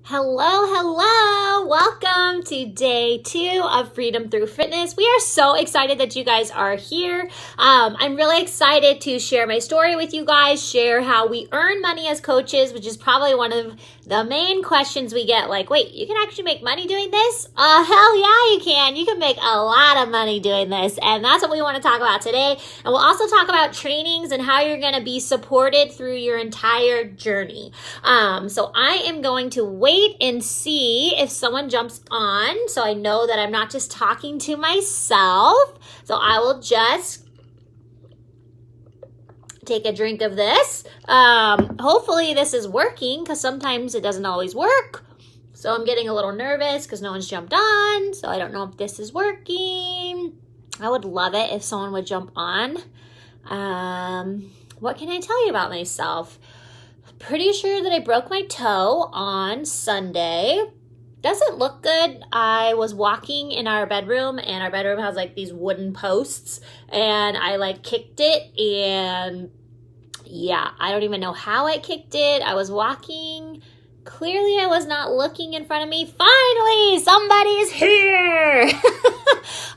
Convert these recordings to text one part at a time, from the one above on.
Hello. Welcome to day 2 of Freedom Through Fitness. We are so excited that you guys are here. I'm really excited to share my story with you guys, share how we earn money as coaches, which is probably one of the main questions we get. Like, wait, you can actually make money doing this? Hell yeah, you can. You can make a lot of money doing this. And that's what we want to talk about today. And we'll also talk about trainings and how you're going to be supported through your entire journey. So I am going to wait and see if someone jumps on so I know that I'm not just talking to myself. So I will just take a drink of this. Hopefully this is working because sometimes it doesn't always work. So I'm getting a little nervous because no one's jumped on. So I don't know if this is working. I would love it if someone would jump on. What can I tell you about myself? Pretty sure that I broke my toe on Sunday. Doesn't look good. I was walking in our bedroom, and our bedroom has like these wooden posts, and I kicked it, and yeah, I don't even know how I kicked it. I was walking. Clearly I was not looking in front of me. Finally, somebody's here.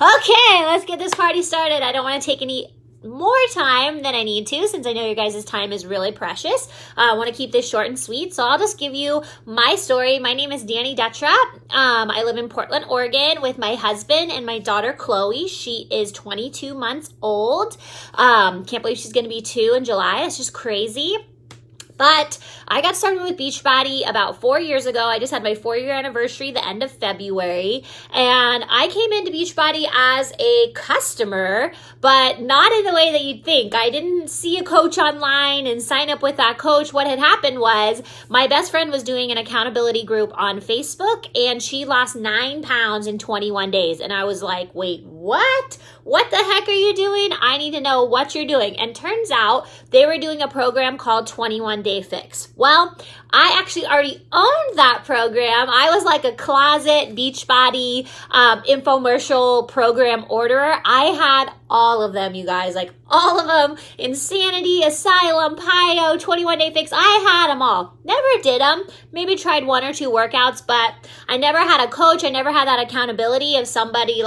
Okay, let's get this party started. I don't want to take any more time than I need to, since I know your guys' time is really precious. I want to keep this short and sweet, so I'll just give you my story. My name is Danny Detra. I live in Portland, Oregon with my husband and my daughter, Chloe. She is 22 months old. Can't believe she's going to be 2 in July. It's just crazy. But I got started with Beachbody about 4 years ago. I just had my 4-year anniversary the end of February. And I came into Beachbody as a customer, but not in the way that you'd think. I didn't see a coach online and sign up with that coach. What had happened was my best friend was doing an accountability group on Facebook, and she lost 9 pounds in 21 days. And I was like, wait, what? What the heck are you doing? I need to know what you're doing. And turns out they were doing a program called 21 Day Fix. Well, I actually already owned that program. I was like a closet Beachbody infomercial program orderer. I had all of them, you guys, like all of them. Insanity, Asylum, PIO, 21 Day Fix. I had them all. Never did them. Maybe tried 1 or 2 workouts, but I never had a coach. I never had that accountability of somebody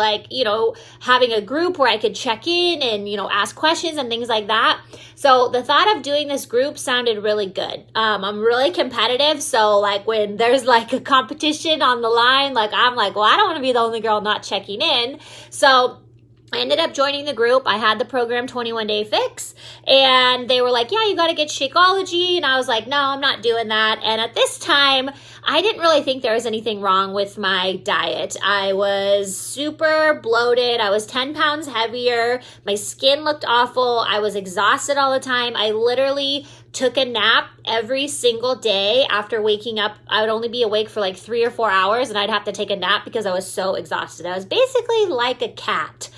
having a group where I could check in and, ask questions and things like that. So the thought of doing this group sounded really good. I'm really competitive. So when there's a competition on the line, I'm like, well, I don't want to be the only girl not checking in. So I ended up joining the group. I had the program 21 Day Fix, and they were like, yeah, you got to get Shakeology. And I was like, no, I'm not doing that. And at this time, I didn't really think there was anything wrong with my diet. I was super bloated. I was 10 pounds heavier. My skin looked awful. I was exhausted all the time. I literally took a nap every single day after waking up. I would only be awake for 3 or 4 hours, and I'd have to take a nap because I was so exhausted. I was basically like a cat,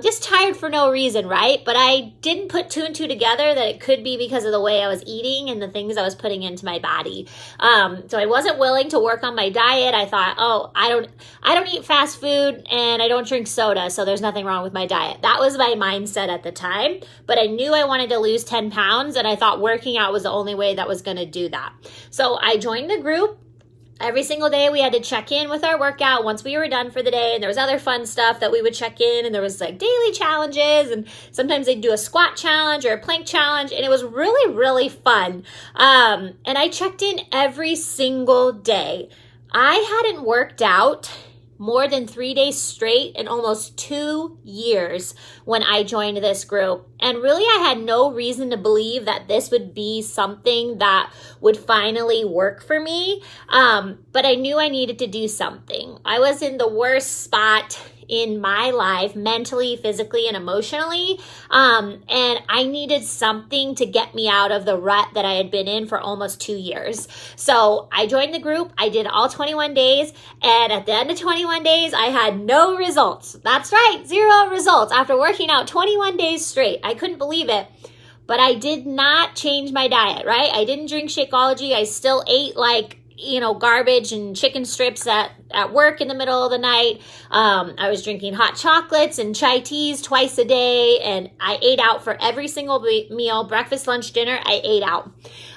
just tired for no reason, right? But I didn't put 2 and 2 together that it could be because of the way I was eating and the things I was putting into my body. So I wasn't willing to work on my diet. I thought, oh, I don't eat fast food and I don't drink soda, so there's nothing wrong with my diet. That was my mindset at the time, but I knew I wanted to lose 10 pounds, and I thought working out was the only way that was going to do that. So I joined the group. Every single day we had to check in with our workout once we were done for the day, and there was other fun stuff that we would check in, and there was daily challenges, and sometimes they'd do a squat challenge or a plank challenge, and it was really, really fun. And I checked in every single day. I hadn't worked out more than 3 days straight in almost 2 years when I joined this group. And really, I had no reason to believe that this would be something that would finally work for me. But I knew I needed to do something. I was in the worst spot in my life, mentally, physically, and emotionally. And I needed something to get me out of the rut that I had been in for almost 2 years. So I joined the group. I did all 21 days. And at the end of 21 days, I had no results. That's right, 0 results after working out 21 days straight. I couldn't believe it. But I did not change my diet, right? I didn't drink Shakeology. I still ate garbage and chicken strips at work in the middle of the night. I was drinking hot chocolates and chai teas twice a day, and I ate out for every single meal, breakfast, lunch, dinner. I ate out.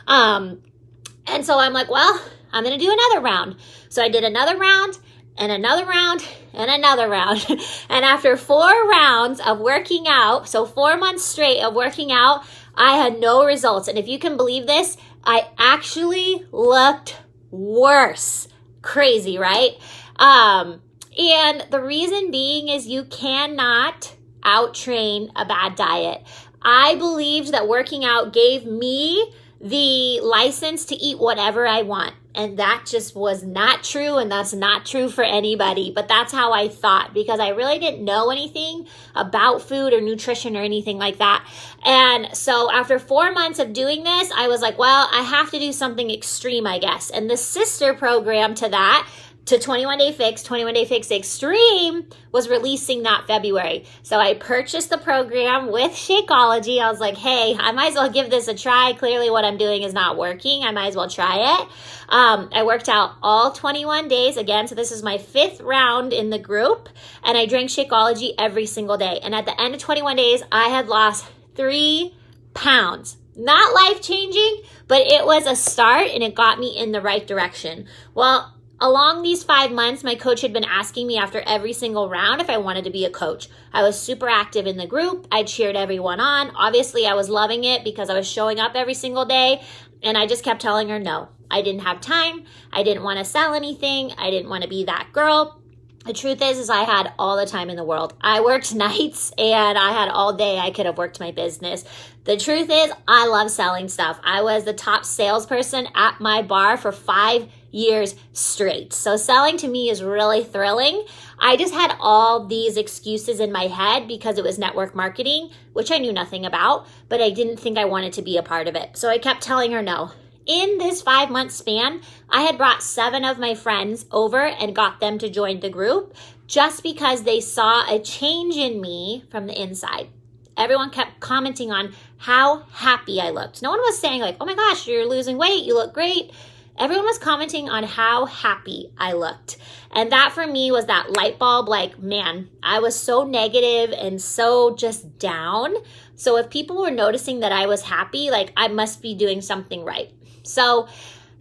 And so I'm like, well, I'm going to do another round. So I did another round and another round and another round. And after 4 rounds of working out, so 4 months straight of working out, I had no results. And if you can believe this, I actually looked worse. Crazy, right? And the reason being is you cannot out-train a bad diet. I believed that working out gave me the license to eat whatever I want. And that just was not true, and that's not true for anybody. But that's how I thought, because I really didn't know anything about food or nutrition or anything like that. And so after 4 months of doing this, I was like, well, I have to do something extreme, I guess. And the sister program to that, to 21 Day Fix, 21 Day Fix Extreme, was releasing that February. So I purchased the program with Shakeology. I was like, hey, I might as well give this a try. Clearly what I'm doing is not working. I might as well try it. I worked out all 21 days again. So this is my 5th round in the group. And I drank Shakeology every single day. And at the end of 21 days, I had lost 3 pounds. Not life-changing, but it was a start and it got me in the right direction. Well, along these 5 months, my coach had been asking me after every single round if I wanted to be a coach. I was super active in the group. I cheered everyone on. Obviously, I was loving it because I was showing up every single day. And I just kept telling her no. I didn't have time. I didn't want to sell anything. I didn't want to be that girl. The truth is I had all the time in the world. I worked nights and I had all day I could have worked my business. The truth is I love selling stuff. I was the top salesperson at my bar for 5 years straight. So selling to me is really thrilling. I just had all these excuses in my head because it was network marketing, which I knew nothing about, but I didn't think I wanted to be a part of it. So I kept telling her no. In this 5-month span, I had brought 7 of my friends over and got them to join the group just because they saw a change in me from the inside. Everyone kept commenting on how happy I looked. No one was saying like, oh my gosh, you're losing weight, you look great. Everyone was commenting on how happy I looked. And that for me was that light bulb, like, man, I was so negative and so just down. So if people were noticing that I was happy, like I must be doing something right. So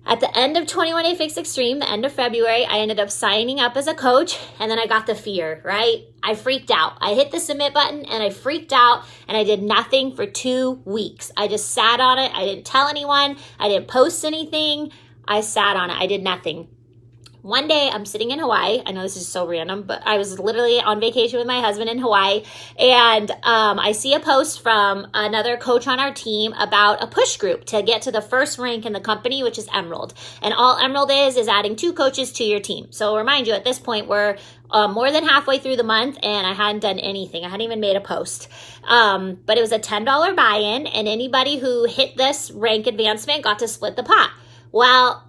at the end of 21 Day Fix Extreme, the end of February, I ended up signing up as a coach, and then I got the fear, right? I freaked out. I hit the submit button and I freaked out and I did nothing for 2 weeks. I just sat on it. I didn't tell anyone. I didn't post anything. I sat on it. I did nothing. One day I'm sitting in Hawaii. I know this is so random, but I was literally on vacation with my husband in Hawaii. And I see a post from another coach on our team about a push group to get to the first rank in the company, which is Emerald. And all Emerald is adding 2 coaches to your team. So remind you, at this point, we're more than halfway through the month and I hadn't done anything. I hadn't even made a post. But it was a $10 buy-in, and anybody who hit this rank advancement got to split the pot. Well,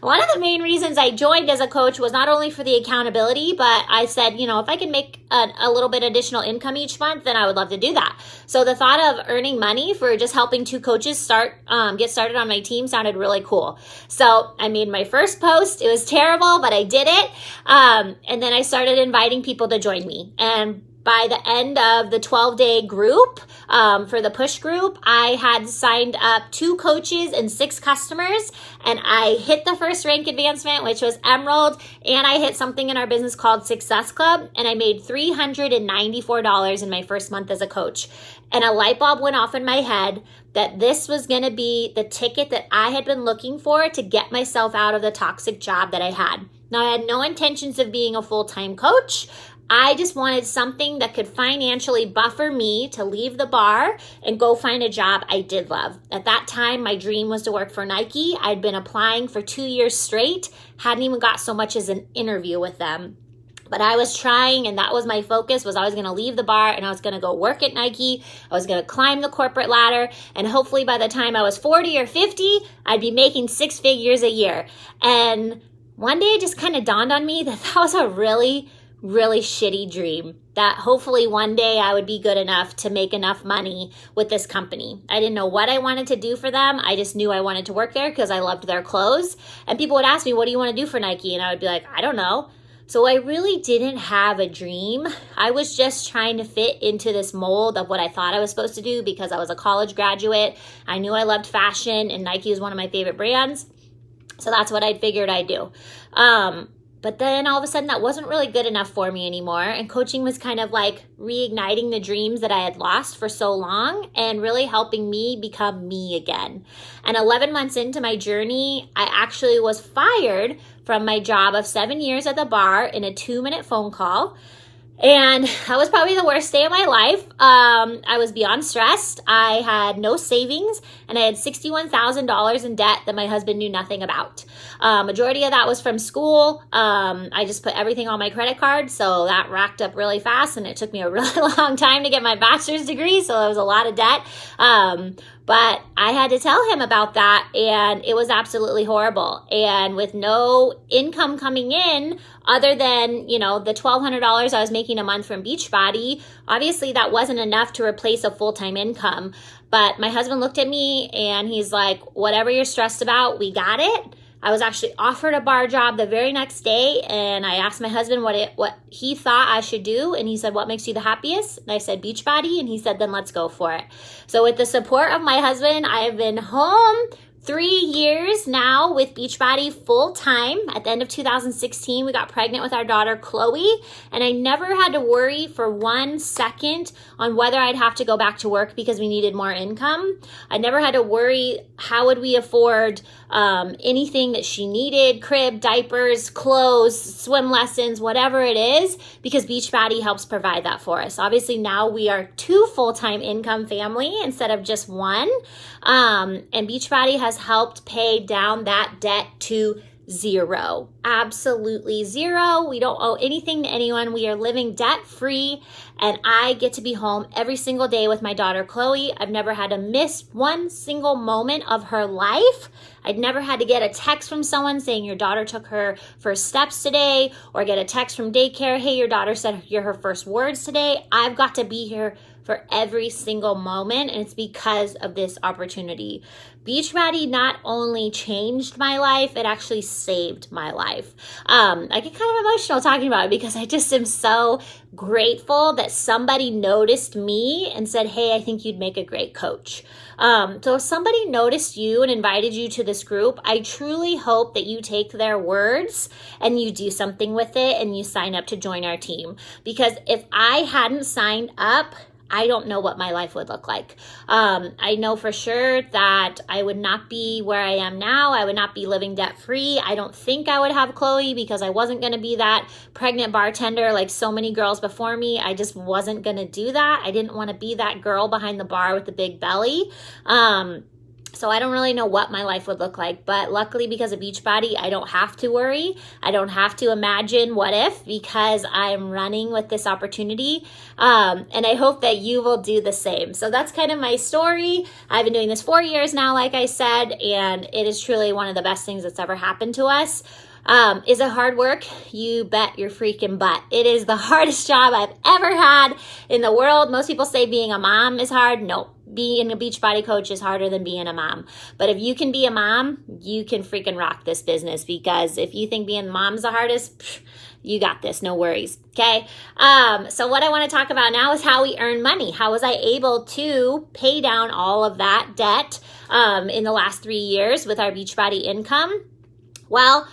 one of the main reasons I joined as a coach was not only for the accountability, but I said, you know, if I can make a little bit additional income each month, then I would love to do that. So the thought of earning money for just helping 2 coaches get started on my team sounded really cool. So I made my first post. It was terrible, but I did it. And then I started inviting people to join me. And by the end of the 12-day group, for the push group, I had signed up 2 coaches and 6 customers, and I hit the first rank advancement, which was Emerald, and I hit something in our business called Success Club, and I made $394 in my first month as a coach. And a light bulb went off in my head that this was going to be the ticket that I had been looking for to get myself out of the toxic job that I had. Now, I had no intentions of being a full-time coach. I just wanted something that could financially buffer me to leave the bar and go find a job I did love. At that time, my dream was to work for Nike. I'd been applying for 2 years straight, hadn't even got so much as an interview with them. But I was trying, and that was my focus, was I was going to leave the bar and I was going to go work at Nike. I was going to climb the corporate ladder, and hopefully by the time I was 40 or 50, I'd be making 6 figures a year. And one day it just kind of dawned on me that that was a really shitty dream, that hopefully one day I would be good enough to make enough money with this company. I didn't know what I wanted to do for them. I just knew I wanted to work there because I loved their clothes. And people would ask me, what do you want to do for Nike? And I would be like, I don't know. So I really didn't have a dream. I was just trying to fit into this mold of what I thought I was supposed to do because I was a college graduate. I knew I loved fashion and Nike was one of my favorite brands. So that's what I figured I'd do. But then all of a sudden that wasn't really good enough for me anymore. And coaching was kind of like reigniting the dreams that I had lost for so long and really helping me become me again. And 11 months into my journey, I actually was fired from my job of 7 years at the bar in a 2-minute phone call. And that was probably the worst day of my life. I was beyond stressed. I had no savings, and I had $61,000 in debt that my husband knew nothing about. Majority of that was from school. I just put everything on my credit card, so that racked up really fast, and it took me a really long time to get my bachelor's degree, so it was a lot of debt. But I had to tell him about that, and it was absolutely horrible. And with no income coming in other than, the $1,200 I was making a month from Beachbody, obviously that wasn't enough to replace a full-time income. But my husband looked at me and he's like, whatever you're stressed about, we got it. I was actually offered a bar job the very next day, and I asked my husband what he thought I should do, and he said, what makes you the happiest? And I said, Beachbody, and he said, then let's go for it. So with the support of my husband, I have been home 3 years now with Beachbody full time. At the end of 2016, we got pregnant with our daughter, Chloe, and I never had to worry for 1 second on whether I'd have to go back to work because we needed more income. I never had to worry how would we afford anything that she needed, crib, diapers, clothes, swim lessons, whatever it is, because Beachbody helps provide that for us. Obviously, now we are 2 full-time income family instead of just 1. And Beachbody has helped pay down that debt to 0. Absolutely 0. We don't owe anything to anyone. We are living debt-free, and I get to be home every single day with my daughter, Chloe. I've never had to miss 1 single moment of her life. I'd never had to get a text from someone saying your daughter took her first steps today, or get a text from daycare, hey, your daughter said her first words today. I've got to be here for every single moment, and it's because of this opportunity. Beachbody not only changed my life, it actually saved my life. I get kind of emotional talking about it because I just am so grateful that somebody noticed me and said, hey, I think you'd make a great coach. So if somebody noticed you and invited you to this group, I truly hope that you take their words and you do something with it and you sign up to join our team. Because if I hadn't signed up, I don't know what my life would look like. I know for sure that I would not be where I am now. I would not be living debt-free. I don't think I would have Chloe because I wasn't going to be that pregnant bartender like so many girls before me. I just wasn't going to do that. I didn't want to be that girl behind the bar with the big belly. So I don't really know what my life would look like, but luckily because of Beachbody, I don't have to worry. I don't have to imagine what if, because I'm running with this opportunity. And I hope that you will do the same. So that's kind of my story. I've been doing this 4 years now, like I said, and it is truly one of the best things that's ever happened to us. Is it hard work? You bet your freaking butt. It is the hardest job I've ever had in the world. Most people say being a mom is hard. No, being a Beachbody coach is harder than being a mom. But if you can be a mom, you can freaking rock this business, because if you think being a mom's the hardest, you got this, no worries. Okay. So what I want to talk about now is how we earn money. How was I able to pay down all of that debt in the last 3 years with our Beachbody income? Well,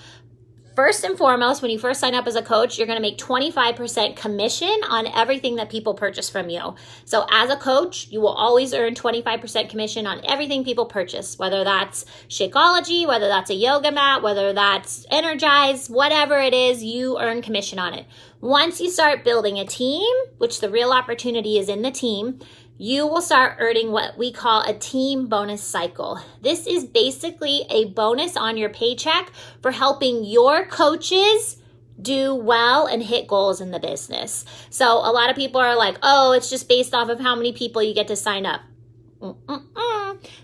first and foremost, when you first sign up as a coach, you're going to make 25% commission on everything that people purchase from you. So as a coach, you will always earn 25% commission on everything people purchase, whether that's Shakeology, whether that's a yoga mat, whether that's Energize, whatever it is, you earn commission on it. Once you start building a team, which the real opportunity is in the team, you will start earning what we call a team bonus cycle. This is basically a bonus on your paycheck for helping your coaches do well and hit goals in the business. So a lot of people are like, oh, it's just based off of how many people you get to sign up.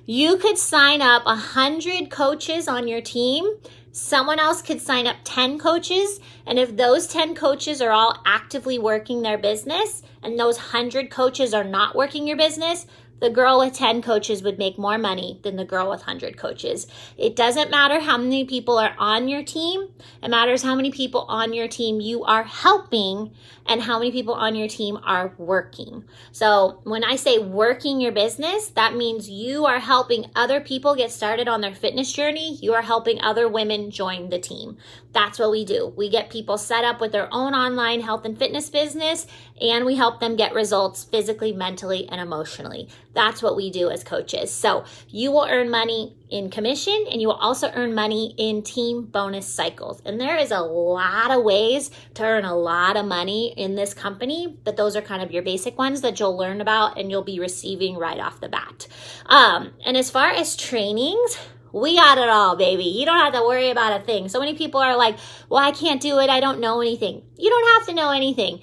You could sign up 100 coaches on your team. Someone else could sign up 10 coaches. And if those 10 coaches are all actively working their business and those 100 coaches are not working your business, the girl with 10 coaches would make more money than the girl with 100 coaches. It doesn't matter how many people are on your team. It matters how many people on your team you are helping and how many people on your team are working. So when I say working your business, that means you are helping other people get started on their fitness journey. You are helping other women join the team. That's what we do. We get people set up with their own online health and fitness business, and we help them get results physically, mentally, and emotionally. That's what we do as coaches. So you will earn money in commission, and you will also earn money in team bonus cycles. And there is a lot of ways to earn a lot of money in this company, but those are kind of your basic ones that you'll learn about and you'll be receiving right off the bat. And as far as trainings, we got it all, baby. You don't have to worry about a thing. So many people are like, well, I can't do it. I don't know anything. You don't have to know anything.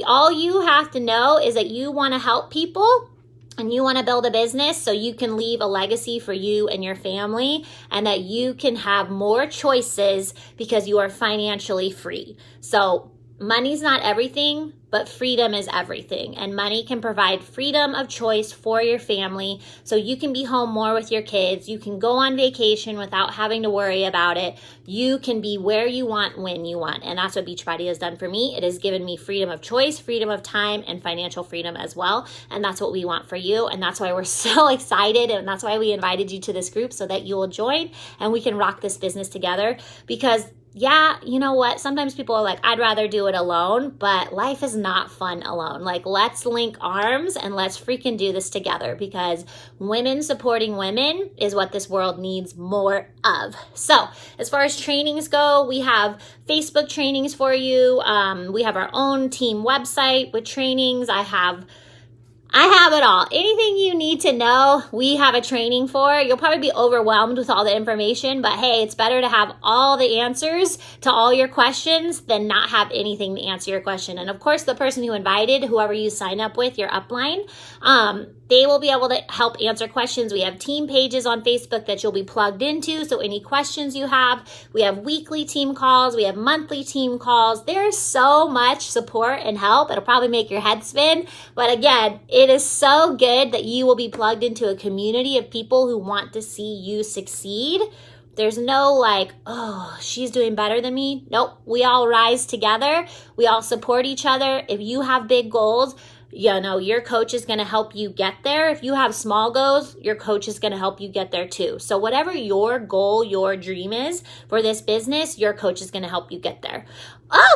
All you have to know is that you want to help people and you want to build a business so you can leave a legacy for you and your family, and that you can have more choices because you are financially free. So money's not everything, but freedom is everything. And money can provide freedom of choice for your family so you can be home more with your kids. You can go on vacation without having to worry about it. You can be where you want, when you want. And that's what Beachbody has done for me. It has given me freedom of choice, freedom of time, and financial freedom as well. And that's what we want for you. And that's why we're so excited. And that's why we invited you to this group, so that you will join and we can rock this business together. Because yeah, you know what? Sometimes people are like, I'd rather do it alone, but life is not fun alone. Like, let's link arms and let's freaking do this together, because women supporting women is what this world needs more of. So as far as trainings go, we have Facebook trainings for you. We have our own team website with trainings. I have it all. Anything you need to know, we have a training for. You'll probably be overwhelmed with all the information, but hey, it's better to have all the answers to all your questions than not have anything to answer your question. And of course, the person who invited, whoever you sign up with, your upline, they will be able to help answer questions. We have team pages on Facebook that you'll be plugged into. So any questions you have, we have weekly team calls. We have monthly team calls. There's so much support and help. It'll probably make your head spin. But again, it is so good that you will be plugged into a community of people who want to see you succeed. There's no like, oh, she's doing better than me. Nope. We all rise together. We all support each other. If you have big goals, you know, your coach is going to help you get there. If you have small goals, your coach is going to help you get there too. So whatever your goal, your dream is for this business, your coach is going to help you get there.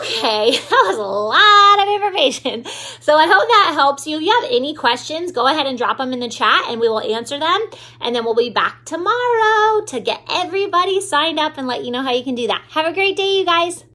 Okay, that was a lot of information. So I hope that helps you. If you have any questions, go ahead and drop them in the chat and we will answer them. And then we'll be back tomorrow to get everybody signed up and let you know how you can do that. Have a great day, you guys.